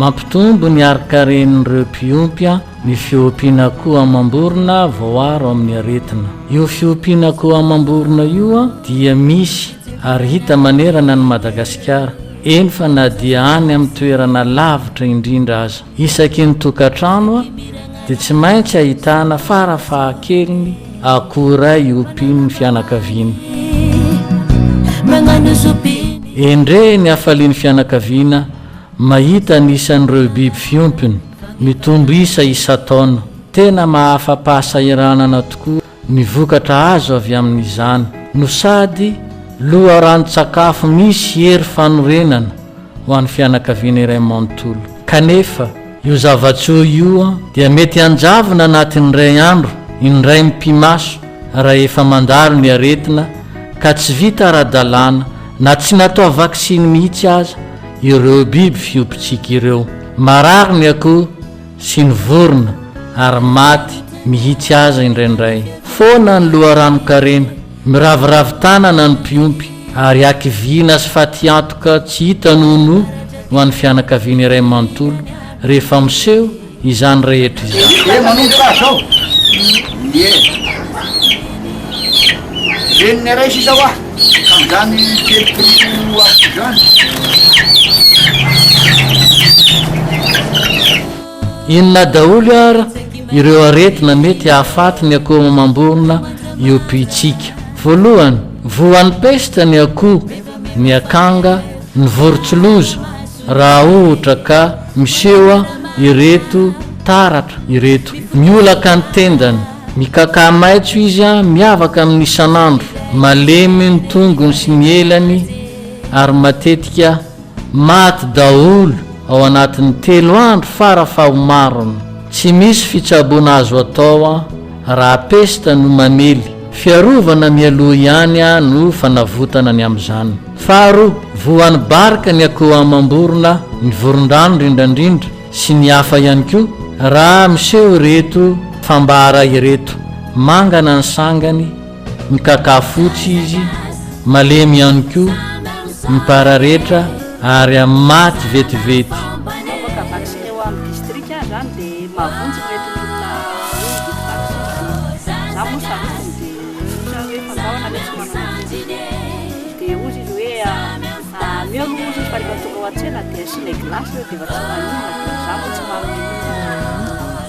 mampitombo ny arikaren'ireo mpiompya ny fiompiana koa amam-borona voaro amin'ny aretina. Io fiompiana koa amam-borona io a dia misy ary hita manerana ny Madagasikara, eny fa na dia any amin'ny toerana lavitra indrindra aza. Isaky ny tokantrano a dia tsy maintsy ahitana farafahakeliny akoray iompiany ny fianakaviana. Endre ny hafalian'ny fianakaviana mahita nisan'ireo biby fiompiny mitombo isa taona. Tena mahafa-pahasahiranana tokoa ny vokatra azo avy amin'izany, no sady loha rano-tsakafo misy hery fanorenana ho an'ny fianakaviana iray manontolo. Kanefa io zavatsoa io dia mety hanjavona anatin'ny ray andro indray mipimaso raha efa mandalo ny aretina ka tsy vita ara-dalàna na tsy natao vaksiny mihitsy aza ireo biby fiompitsika ireo. Marary ny akoho sy ny vorona ary maty mihitsy aza indraindray. Foana ny loharano-karena, miraviravin-tanana ny mpiompy ary akiviana sy fatiantoka tsy hita nono ho an'ny fianakaviana iray manontolo rehefa miseho izany rehetra izany. Manomboka zao reniny ray sisa hoa kamizany telopolo afo zany. Inona daholo ara ireo aretina mety hahafaty ny akoho amam-borona iompitsika. Voalohany, voan'ny pesta ny akoho, ny akanga, ny vorontsiloza raha ohatra ka miseho ireto taratra ireto. Miolaka ny tendany, mikaka maitso izy miavaka amin'ny isan'andro, malemy ny tongony sy ny elany ary matetika maty daholo ao anatin'ny 3 andro farafahamarony. Tsy misy fitsaboana azo atao raha pesta no mamely, fiarovana mialoha ihany no fanavotana ny amin'izany. Faharoa, voan'ny barika ny akoho amam-borona, ny voron-drano indrindrandrindra sy ny hafa ihany koa raha miseho ireto fambara ireto. Mangana ny sangany, mikaka fotsy izy, malemy ihany koa, mipararetra ary maty vetivety.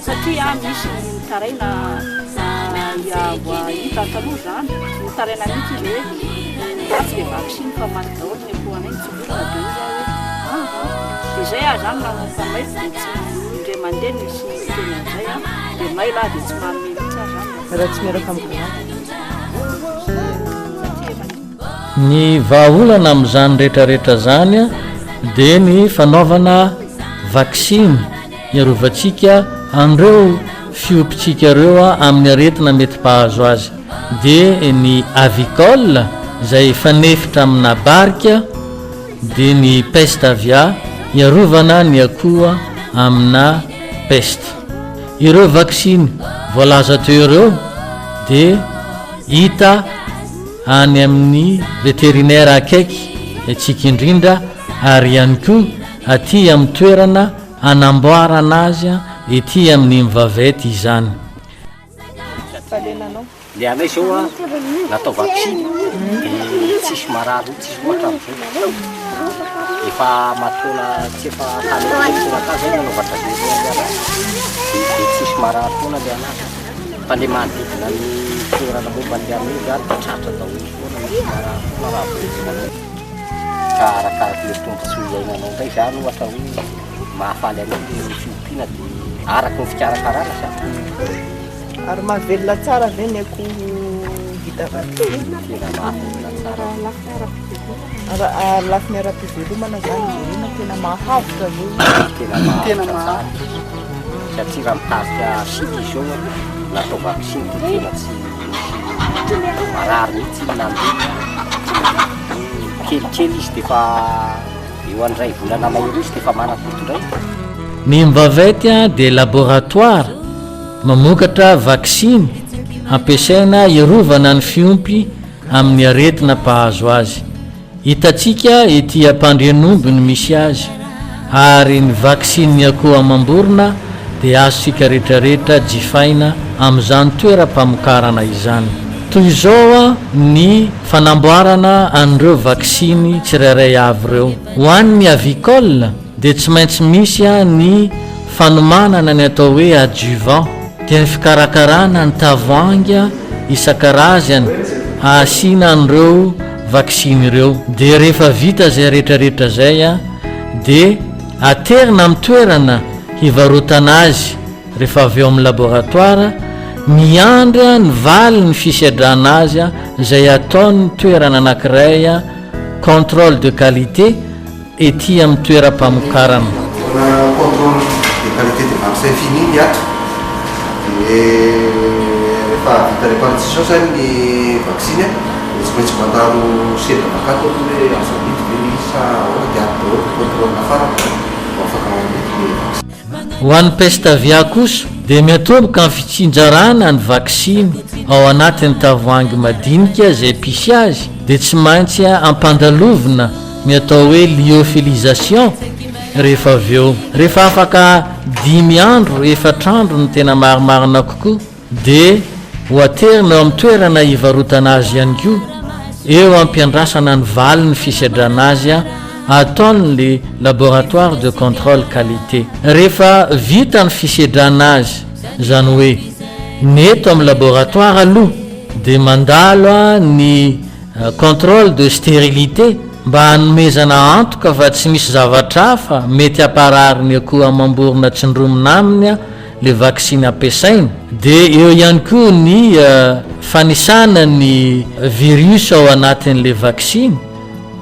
Satria misy mitaraina hita taloha zany, mitaraina mihitsy izy hoe ratsy dia vaksiny fa maty daholo ny akohanay mitsoborona dia dia zay zany nanomafamay dia tsy indray mandeha misy teny an'izay dia maila dia tsy manome mihitsy zany raha tsy miaraka ny vahaolana amin'izany rehetrarehetra zany dia ny fanaovana vaksiny hiarovantsika andreo fiompitsika ireo amin'ny aretina mety mpahazo azy. Dia ny avicole izay fanefitra amina barika, dia ny peste avia hiarovana ny akoho amina peste. Ireo vaksiny voalaza teo ireo dia hita any amin'ny veterinaire akaiky antsika indrindra, ary ihany koa aty amin'ny toerana anamboarana azy ety amin'ny mivavety izany. Le anay zao natao vaksiny dia tsisy marary, tsisy loatra amin'izay. Efa matola tsy efa tanaka zay nanaovatra dia tsisy marary foana le anazy. Fa le manodidina ny toerana momba ny amin'ny zany dia tratra daholo foana misy marary foana raha voatsy. Ka arakaraka le tombontsoa iainanao ndray zany ohatra hoe mahafaly anao ny fiompiana dia araka ny fikarakarana zany. Ary mahavelona tsara ve ny akoho vita vaksiny? Tena mahavelona tsara. Ary lafiny ara-pivelomana zany irena tena mahavotra ve? Tena mahavotra tsara. Satria raha mitarika sika izao natao vaksiny dia tena tsy marary mihitsy nandeha. Kelikely izy dia fa eo andray volana mahery izy dia fa manam-potondray. Ny mivavety dia laboratoire mamokatra vaksiny ampiasaina hiarovana ny fiompy amin'ny aretina mpahazo azy. Hitantsika ety Ampandrianomby no misy azy, ary ny vaksiny akoho amam-borona dia azosika rehetrarehetra jifaina amin'izany toeram-pamokarana izany. Toy izao ny fanamboarana an'ireo vaksiny tsirairay avy ireo. Ho an'ny avicole dia tsy maintsy misy ny fanomanana ny atao hoe adjuvant, dia ny fikarakarana ny tavoahangy isan-karazany asiana an'ireo vaksiny ireo. Dia rehefa vita zay rehetrarehetra zay dia aterina amin'ny toerana hivarotana azy. Rehefa avy eo amin'ny laboratoire miandry ny valy ny fisiadrana azy zay ataony toerana anankiray contrôle de qualité ety amin'ny toeram-pamokarana. Contrôle de qualité de vaccin fini miatra rehefa vita répartition zany ny vaccine tsy maintsy mandalo sedra vakato hoe asabity verisa dia contrôle afara afaka mety. Ho an'ny pestavia kosa dia miatomboka amin'ny fitsinjarana ny vaksiny ao anatin'ny tavoahangy madinika zay pisy azy, dia tsy maintsy ampandalovina ny atao hoe lyophilisation. Rehefa avy eo rehefa afaka 5 andro 4 andro ny tena marimarina kokoa dia ho aterina eo amin'ny toerana hivarotana azy ihany koa, eo ampiandrasana ny valy ny fisiadrana azy ataon'le laboratoire de contrôle qualité. Rehefa vita ny fisiadrana azy zany hoe neto amin'ny laboratoire aloha dia mandalo ny contrôle de stérilité mba hanomezana antoka fa tsy misy zavatra hafa mety aparary ny akoho amam-borona tsindromina aminy le vaksiny ampiasaina. Dia eo ihany koa ny fanisana ny virus ao anatin'le vaksiny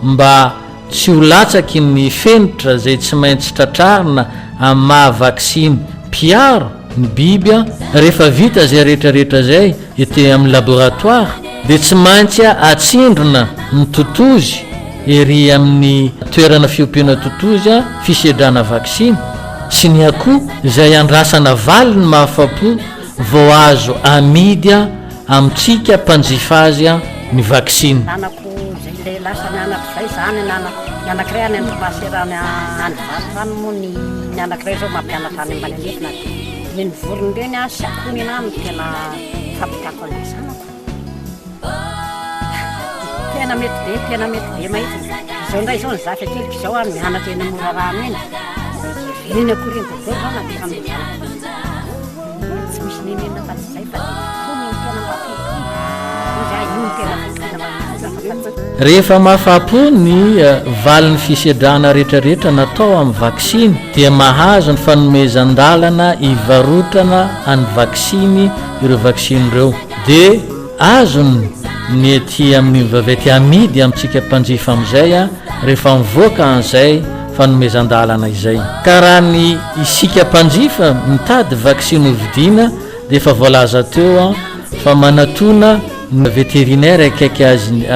mba tsy ho latsaky ny fenitra zay tsy maintsy tratrarina amin'ny maha vaksiny piaro ny biby. Rehefa vita zay rehetrarehetra zay ety amin'ny laboratoire dia tsy maintsy atsindrona ny totozy ery amin'ny toerana fiompiana totozy fisiadrana vaksiny sy ny akoho izay andrasana valy ny mahafapo vao azo amidy amintsika mpanjifa azy ny vaksiny. Le lasa mianatra zay zany ny anankiray any antomaserany any valy moa ny anankiray zao mampianatra any ambanenefina dia ny vorony reny sy akony ana no tena fampitiako an'le zanako. Tena mety be mahitsy zao ndray zao ny zaka kelyky zao any mianatra eny amorarano eny eny akory eny kokoa zao na tena mety tsy misy nenena fa tsy zay fa fony ny tena mampity za io ny tena rehefa mahafapo ny valin'ny fisiadrana rehetrarehetra natao amin'ny vaksiny dia mahazo ny fanomezan-dalana hivarotana any vaksiny ireo vaksiny ireo, dia azony ny ety amin'ny vavety amidy amintsika mpanjifa amin'izay rehefa mivoaka an'izay fanomezan-dalana izay. Ka raha ny isika mpanjifa mitady vaksiny hovidiana dia efa voalaza teo fa manatona ny vétérinaire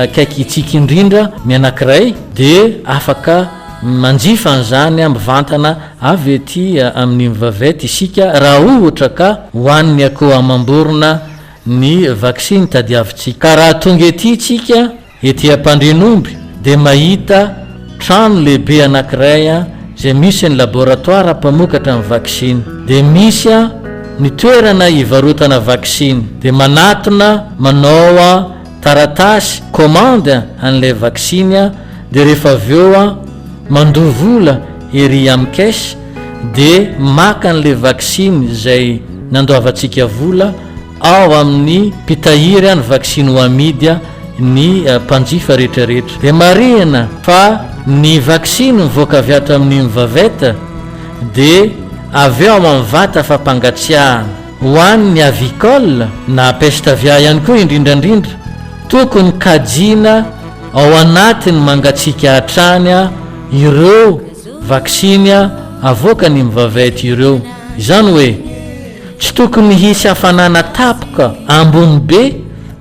akaiky itsika indrindra mianankiray dia afaka manjifa an'izany mivantana avy ety amin'ny vavety isika raha ohatra ka hoan'ny akoho amam-borona ny vaksiny tadiavintsika. Ka raha tonga ety tsika ety ampandrinomby dia mahita trano lehibe anankiray zay misy ny laboratoire mpamokatra ny vaksiny, dia misy ny toerana hivarotana vaksiny, dia manatona manao taratasy commande an'ilay vaksiny dia rehefa avy eo mandovola ery amin'ny caisse dia maka an'ilay vaksiny zay nandoavantsika vola ao amin'ny pitahiry ny vaksiny ho amidy ny mpanjifa rehetrarehetra. Dia marihana fa ny vaksiny mivoaka avy ato amin'ny mivaveta dia avy eo amin'ny vata fampangatsiahana. Ho an'ny avicole na pestavia ihany koa indrindrandrindra tokony kajiana ao anatiny mangatsiaka hatrany ireo vaksiny avoaka ny mivavety ireo. Izany hoe tsy tokony hisy hafanana tapoka ambony be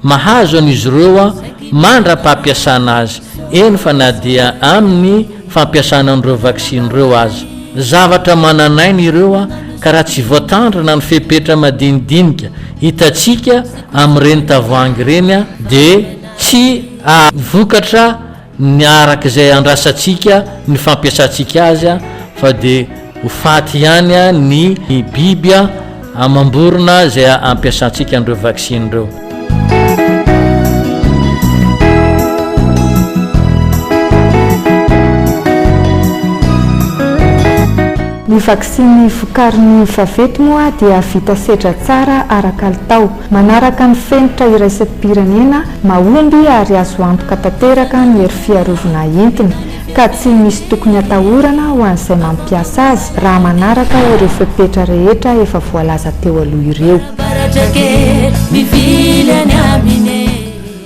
mahazo an'izy ireo mandra-pampiasana azy eny fa na dia amin'ny fampiasana an'ireo vaksiny ireo azy. Zavatra mananaina ireo ka raha tsy voatandrina ny fepetra madinidinika hitatsika amin'ireny tavoahangy ireny dia tsy vokatra ny arak'izay andrasantsika ny fampiasantsika azy fa dia ho faty ihany a ny biby a amamborona zay ampiasantsika an'ireo vaksiny ireo. Ny vaksiny vokarin'ny vavety moa dia vita sedra tsara ara-kalitao, manaraka ny fenitra iraisam-pirenena mahomby ary azo antoka tanteraka ny hery fiarovana entiny, ka tsy misy tokony atahorana ho an'izay mampiasa azy raha manaraka ireo fepetra rehetra efa voalaza teo aloha ireo.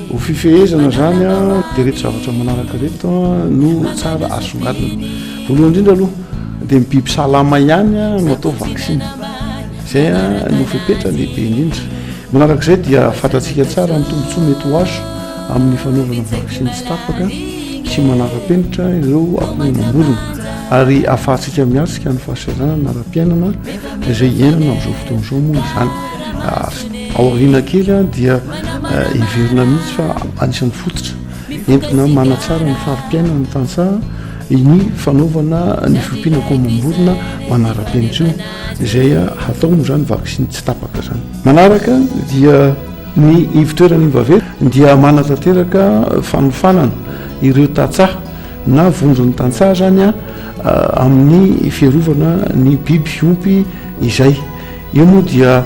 Ho fifehezana zany dia reto zavatra manaraka reto no tsara asongadina. Voalohany indrindra aloha dia ny biby salama ihany no atao vaksiny, izay no fepetra lehibe indrindra. Manarak'izay dia fantatsika tsara ny tombontsoa mety ho azo amin'ny fanaovana vaksiny tsy tapaka sy manara-penitra ireo akoho mamorona, ary ahafahantsika miatsika ny fahasahiranana na ara-piainana izay iainana amin'izao fotoana izao moa izany. Ao aoriana kely dia iverina mihitsy fa anisan'ny fototra entina manatsara ny fari-piainana ny tantsaha ny fanaovana ny fiompiana akoho mamorona manara-penitra io, izay hataony zany vaksiny tsy tapaka zany. Manaraka dia ny ivitoerany vavety dia manatanteraka fanofanana ireo tantsaha na vondron'ny tantsaha zany amin'ny fiarovana ny biby fiompy izay. Io moa dia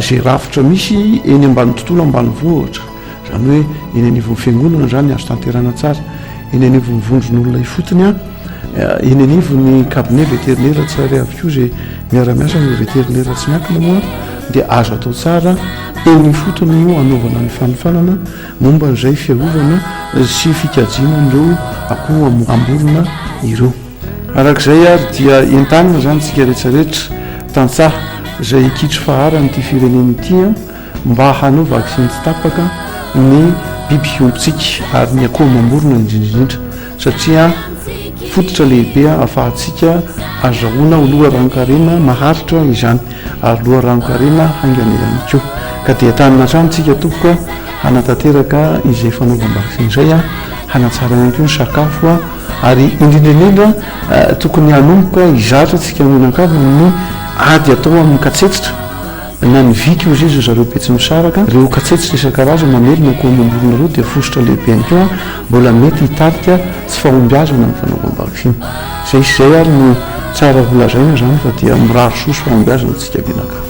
zay rafitra misy eny ambany tontolo ambany vohitra, zany hoe eny anivon'ny fiangonana zany azo tanterana tsara, eny anivon'ny vondron'olona ifotony eny anivon'ny cabinet vétérinaire tsara avy koa zay miara-miasa ny vétérinaire tsy miankina moa dia azo atao tsara eny fotony io anaovana ny fanofanana momba n'izay fiarovana sy fikajiana n'ireo akoho amborona ireo. Arak'izay ary dia entanina zany tsika rehetrarehetra tantsaha izay kitro faharany ity fireneny ity mba hanao vaksiny tsy tapaka ny biby fiompitsika ary ny akoho mamorona indrindrindrindra, satria fototra lehibe ahafahantsika azahoana ho loharanonkarena maharitra izany, ary loharanonkarena haingana ihany koa. Ka dia tanina hatramintsika tokoka hanatanteraka izay fanaovam-vaksiny izay hanatsara ihany koa ny sakafo ary indrindraindrindra tokony hanomboka izatra tsika mihinan-kavina ny ady atao amin'ny katsetitra na ny viky ozy izy zareo petsy misaraka reo katsetitra isan-karazany mamelona akoho mamorona reo dia fosotra lehibe ihany koa mbola mety hitarika tsy fahombiazana amin'ny fanaovam-vaksiny. Izay ary no tsara volazaina zany fa dia mirary soso fahombiazana tsika mihinan-kavina.